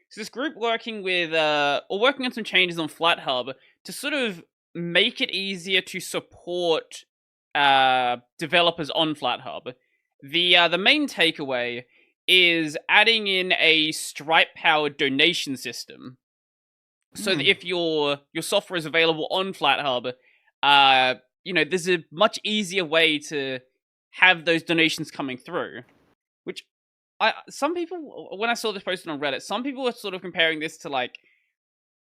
So this group working with or working on some changes on Flathub to sort of make it easier to support developers on Flathub. The main takeaway is adding in a Stripe powered donation system so that Hmm. if your software is available on Flathub, there's a much easier way to have those donations coming through. Which some people, when I saw this posted on Reddit, some people were sort of comparing this to like,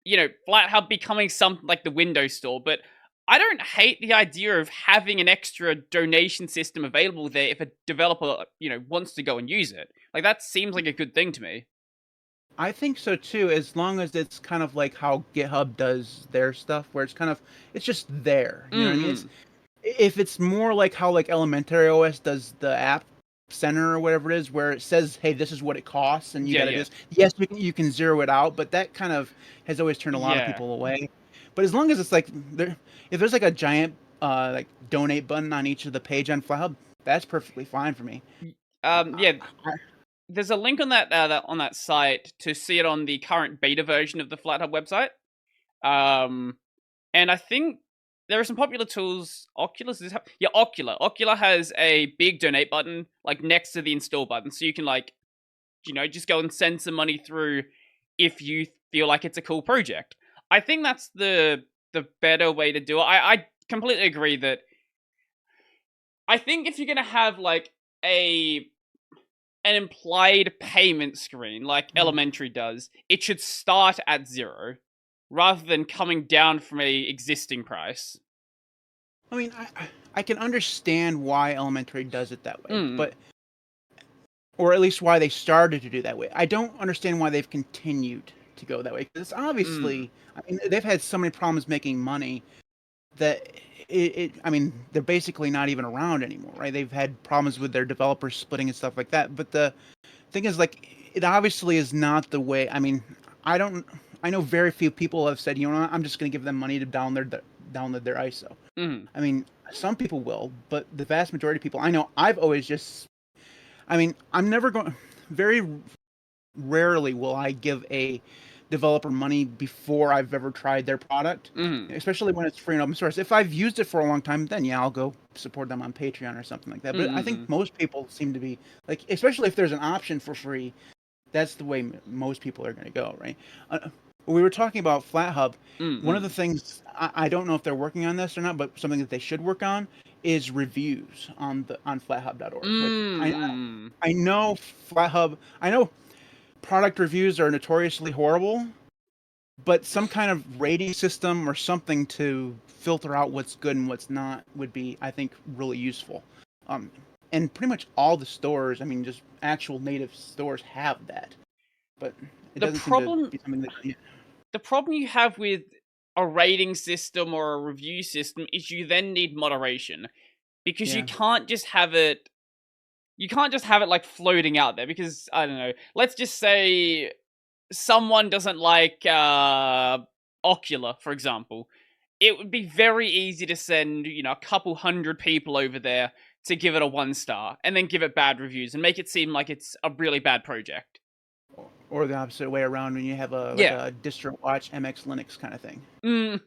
Flathub becoming some like the Windows Store. But I don't hate the idea of having an extra donation system available there if a developer, wants to go and use it. Like that seems like a good thing to me. I think so too, as long as it's kind of like how GitHub does their stuff, where it's just there. You know what I mean? Mm-hmm. If it's more like how like Elementary OS does the app center or whatever it is, where it says, "Hey, this is what it costs," and you Yeah, got to yeah, just yes, you can zero it out, but that kind of has always turned a lot of yeah. people away. But as long as it's like there, if there's like a giant like donate button on each of the page on FlyHub, that's perfectly fine for me. Yeah. I, There's a link on that site to see it on the current beta version of the Flathub website. Um, and I think there are some popular tools. Ocular. Ocular has a big donate button like next to the install button, so you can like, just go and send some money through if you feel like it's a cool project. I think that's the better way to do it. I completely agree that I think if you're gonna have like a an implied payment screen like Elementary does, it should start at 0 rather than coming down from a existing price. I mean, I can understand why Elementary does it that way, Mm, but or at least why they started to do that way. I don't understand why they've continued to go that way because mm. obviously, I mean, they've had so many problems making money that I mean, they're basically not even around anymore, right? They've had problems with their developers splitting and stuff like that. But the thing is, like, it obviously is not the way. I mean, I don't. I know very few people have said, you know what, I'm just going to give them money to download their ISO. Mm. I mean, some people will, but the vast majority of people I know, I've always just. I mean, I'm never going. Very rarely will I give a developer money before I've ever tried their product, Mm. especially when it's free and open source. If I've used it for a long time, then yeah, I'll go support them on Patreon or something like that. But I think Mm. most people seem to be like, especially if there's an option for free, that's the way most people are going to go, right? We were talking about Flathub. One of the Mm. things I don't know if they're working on this or not, but something that they should work on is reviews on flathub.org. Like Mm. I know Flathub, I know product reviews are notoriously horrible, but some kind of rating system or something to filter out what's good and what's not would be, I think, really useful. And pretty much all the stores, I mean, just actual native stores have that, but it The doesn't seem to problem be something that. Yeah, the problem you have with a rating system or a review system is you then need moderation because yeah. you can't just have it like floating out there because I don't know. Let's just say someone doesn't like Ocular, for example. It would be very easy to send, a couple hundred people over there to give it a 1 star and then give it bad reviews and make it seem like it's a really bad project. Or the opposite way around when you have a like Yeah. a distro watch MX Linux kind of thing. Mm.